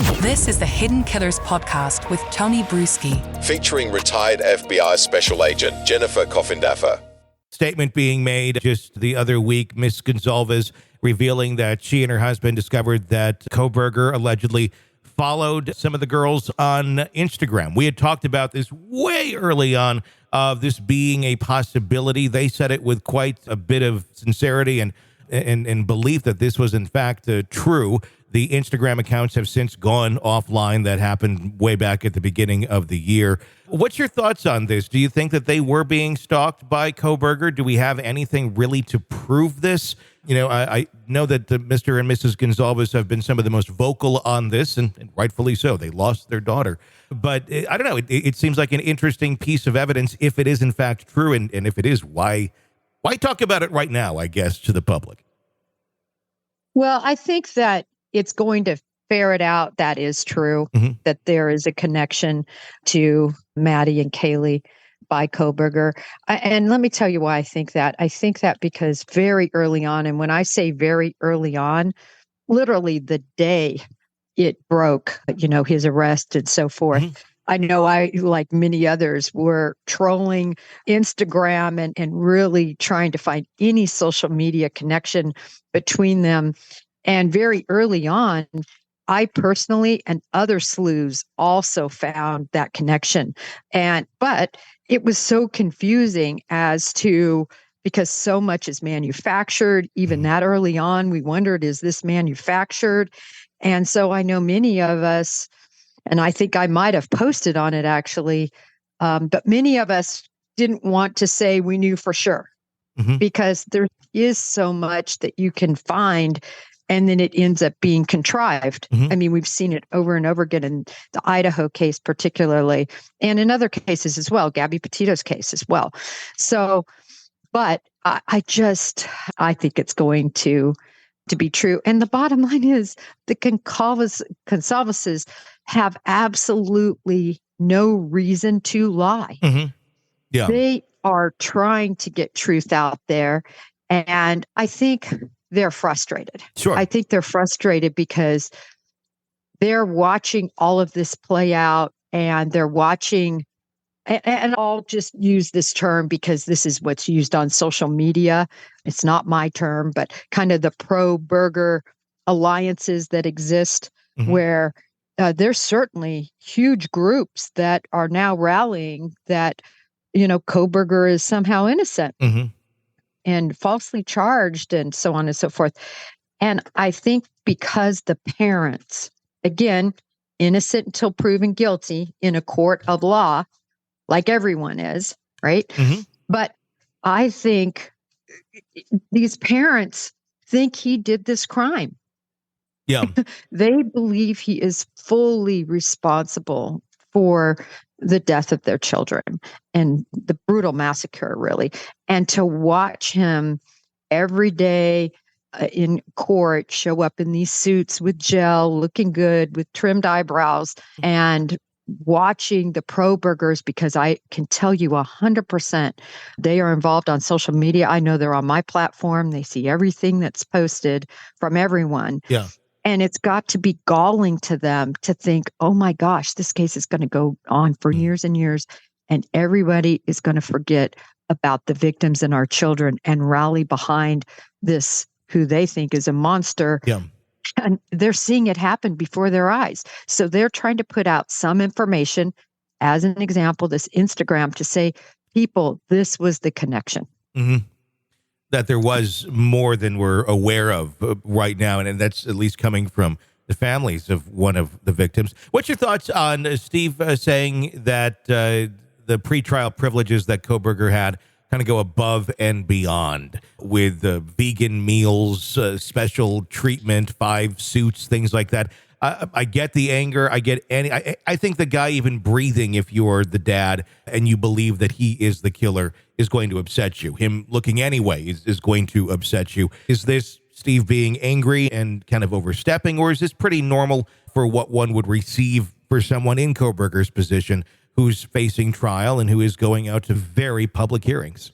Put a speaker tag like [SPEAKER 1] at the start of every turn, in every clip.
[SPEAKER 1] This is the Hidden Killers podcast with Tony Brueski,
[SPEAKER 2] featuring retired FBI Special Agent Jennifer Coffindaffer.
[SPEAKER 3] Statement being made just the other week, Miss Gonsalves revealing that she and her husband discovered that Kohberger allegedly followed some of the girls on Instagram. We had talked about this way early on, of this being a possibility. They said it with quite a bit of sincerity and belief that this was in fact true. The Instagram accounts have since gone offline. That happened way back at the beginning of the year. What's your thoughts on this? Do you think that they were being stalked by Kohberger? Do we have anything really to prove this? You know, I know that Mr. and Mrs. Gonsalves have been some of the most vocal on this, and rightfully so. They lost their daughter. But I don't know. It seems like an interesting piece of evidence if it is in fact true. And if it is, why talk about it right now, I guess, to the public?
[SPEAKER 4] Well, I think that it's going to ferret out that is true, that there is a connection to Maddie and Kaylee by Kohberger. And let me tell you why I think that. I think that because very early on, and when I say very early on, literally the day it broke, his arrest and so forth. I know I, like many others, were trolling Instagram and really trying to find any social media connection between them. And very early on, I personally and other sleuths also found that connection. But it was so confusing because so much is manufactured. Even that early on, we wondered, is this manufactured? And so I know many of us, and I think I might have posted on it actually, but many of us didn't want to say we knew for sure because there is so much that you can find. And then it ends up being contrived. I mean, we've seen it over and over again in the Idaho case particularly, and in other cases as well, Gabby Petito's case as well. So, but I think it's going to be true. And the bottom line is the Gonsalves have absolutely no reason to lie.
[SPEAKER 3] Yeah.
[SPEAKER 4] They are trying to get truth out there. And I think they're frustrated.
[SPEAKER 3] Sure.
[SPEAKER 4] I think they're frustrated because they're watching all of this play out, and they're watching, and I'll just use this term because this is what's used on social media. It's not my term, but kind of the pro-Berger alliances that exist, where there's certainly huge groups that are now rallying that, Kohberger is somehow innocent. And falsely charged and so on and so forth. And I think because the parents, again, innocent until proven guilty in a court of law, like everyone is, right? But I think these parents think he did this crime.
[SPEAKER 3] Yeah.
[SPEAKER 4] They believe he is fully responsible for the death of their children and the brutal massacre, really. And to watch him every day in court show up in these suits with gel, looking good, with trimmed eyebrows, and watching the pro-Bergers, because I can tell you 100% they are involved on social media. I know they're on my platform. They see everything that's posted from everyone.
[SPEAKER 3] Yeah.
[SPEAKER 4] And it's got to be galling to them to think, oh my gosh, this case is going to go on for years and years, and everybody is going to forget about the victims and our children and rally behind this, who they think is a monster.
[SPEAKER 3] Yeah.
[SPEAKER 4] And they're seeing it happen before their eyes. So they're trying to put out some information, as an example, this Instagram, to say, people, this was the connection.
[SPEAKER 3] That there was more than we're aware of right now, and that's at least coming from the families of one of the victims. What's your thoughts on Steve saying that the pretrial privileges that Kohberger had kind of go above and beyond with vegan meals, special treatment, 5 suits, things like that? I get the anger. I think the guy even breathing, if you're the dad and you believe that he is the killer, is going to upset you. Him looking anyway is going to upset you. Is this Steve being angry and kind of overstepping, or is this pretty normal for what one would receive for someone in Kohberger's position who's facing trial and who is going out to very public hearings?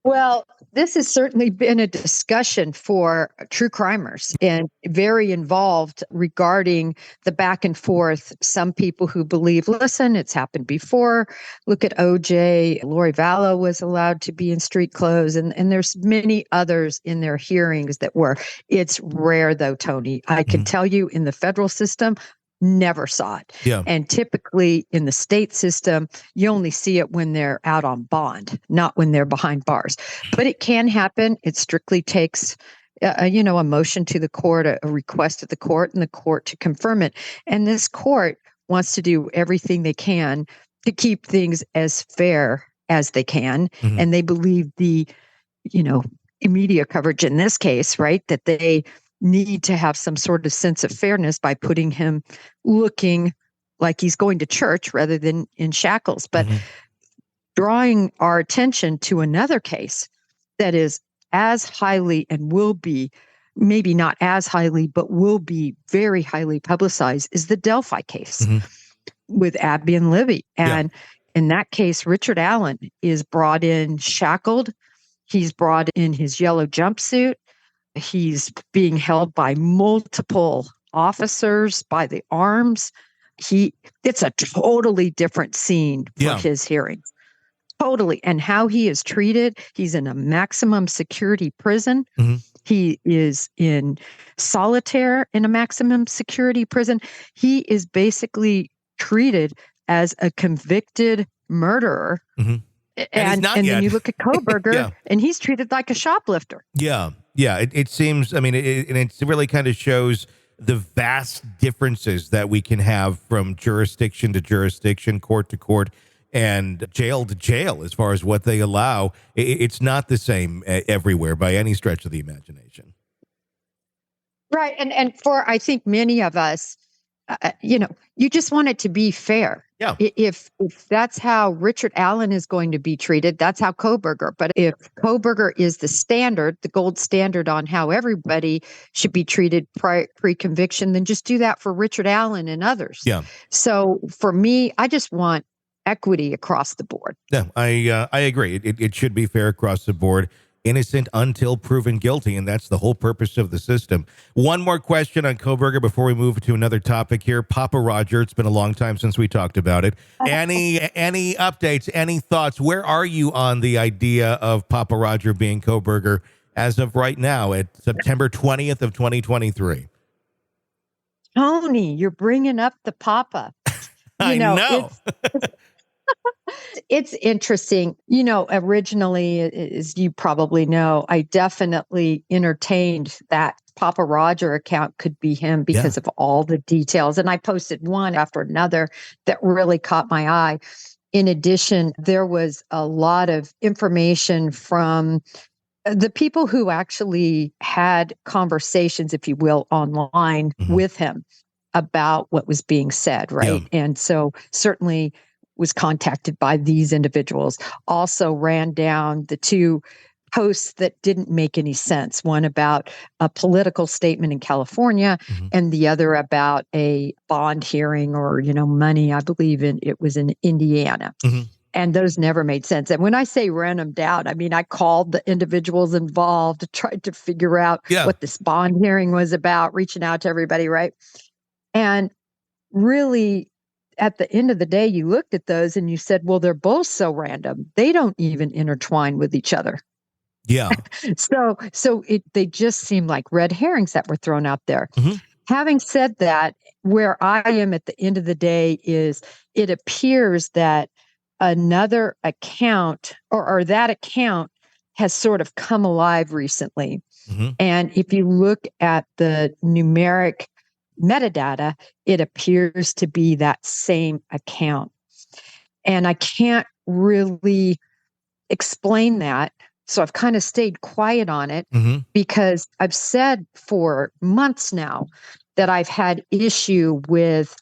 [SPEAKER 4] Well, this has certainly been a discussion for true crimers and very involved regarding the back and forth. Some people who believe, listen, it's happened before. Look at OJ. Lori Vallow was allowed to be in street clothes, and there's many others in their hearings that were. It's rare, though, Tony. I can tell you in the federal system, never saw it.
[SPEAKER 3] Yeah.
[SPEAKER 4] And typically in the state system, you only see it when they're out on bond, not when they're behind bars. But it can happen. It strictly takes, a motion to the court, a request of the court, and the court to confirm it. And this court wants to do everything they can to keep things as fair as they can. And they believe the, media coverage in this case, right, that they need to have some sort of sense of fairness by putting him looking like he's going to church rather than in shackles. But drawing our attention to another case that is as highly and will be, maybe not as highly, but will be very highly publicized is the Delphi case with Abby and Libby. And in that case, Richard Allen is brought in shackled. He's brought in his yellow jumpsuit. He's being held by multiple officers by the arms. It's a totally different scene for his hearings. Totally. And how he is treated, he's in a maximum security prison. He is in solitary in a maximum security prison. He is basically treated as a convicted murderer. And then you look at Kohberger, and he's treated like a shoplifter.
[SPEAKER 3] Yeah, it seems, and it really kind of shows the vast differences that we can have from jurisdiction to jurisdiction, court to court, and jail to jail as far as what they allow. It's not the same everywhere by any stretch of the imagination.
[SPEAKER 4] Right. And for, I think, many of us, you just want it to be fair.
[SPEAKER 3] Yeah.
[SPEAKER 4] If that's how Richard Allen is going to be treated, that's how Kohberger. But if Kohberger is the standard, the gold standard on how everybody should be treated pre-conviction, then just do that for Richard Allen and others.
[SPEAKER 3] Yeah.
[SPEAKER 4] So for me, I just want equity across the board.
[SPEAKER 3] Yeah, I agree. It should be fair across the board. Innocent until proven guilty, and that's the whole purpose of the system. One more question on Kohberger before we move to another topic here. Papa Roger, it's been a long time since we talked about it. Any updates, any thoughts? Where are you on the idea of Papa Roger being Kohberger as of right now at September 20th of 2023?
[SPEAKER 4] Tony, you're bringing up the Papa.
[SPEAKER 3] I know.
[SPEAKER 4] It's interesting. Originally, as you probably know, I definitely entertained that Papa Roger account could be him because of all the details. And I posted one after another that really caught my eye. In addition, there was a lot of information from the people who actually had conversations, if you will, online with him about what was being said, right? Yeah. And so certainly was contacted by these individuals. Also ran down the two posts that didn't make any sense. One about a political statement in California and the other about a bond hearing or, money, I believe it was in Indiana. And those never made sense. And when I say ran them down, I called the individuals involved, tried to figure out what this bond hearing was about, reaching out to everybody, right? And really, at the end of the day, you looked at those and you said, well, they're both so random. They don't even intertwine with each other.
[SPEAKER 3] Yeah.
[SPEAKER 4] So they just seemed like red herrings that were thrown out there. Having said that, where I am at the end of the day is it appears that another account or that account has sort of come alive recently. And if you look at the numeric metadata, it appears to be that same account. And I can't really explain that. So I've kind of stayed quiet on it because I've said for months now that I've had issue with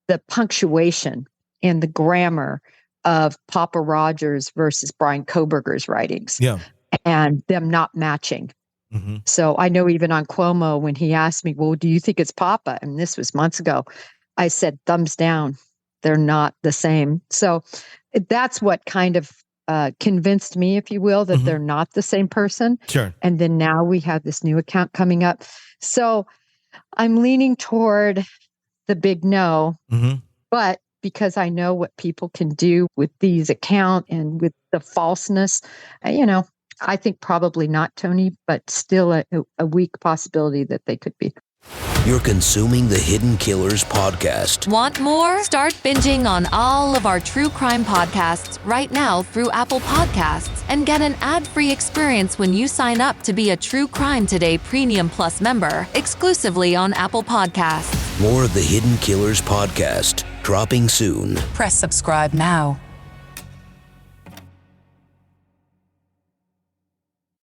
[SPEAKER 4] the punctuation and the grammar of Papa Rogers versus Brian Kohberger's writings and them not matching. So I know even on Cuomo, when he asked me, well, do you think it's Papa? And this was months ago. I said, thumbs down. They're not the same. So that's what kind of convinced me, if you will, that they're not the same person.
[SPEAKER 3] Sure.
[SPEAKER 4] And then now we have this new account coming up. So I'm leaning toward the big no, but because I know what people can do with these accounts and with the falseness, I think probably not, Tony, but still a weak possibility that they could be.
[SPEAKER 5] You're consuming the Hidden Killers podcast.
[SPEAKER 6] Want more? Start binging on all of our true crime podcasts right now through Apple Podcasts and get an ad-free experience when you sign up to be a True Crime Today Premium Plus member exclusively on Apple Podcasts.
[SPEAKER 5] More of the Hidden Killers podcast dropping soon.
[SPEAKER 1] Press subscribe now.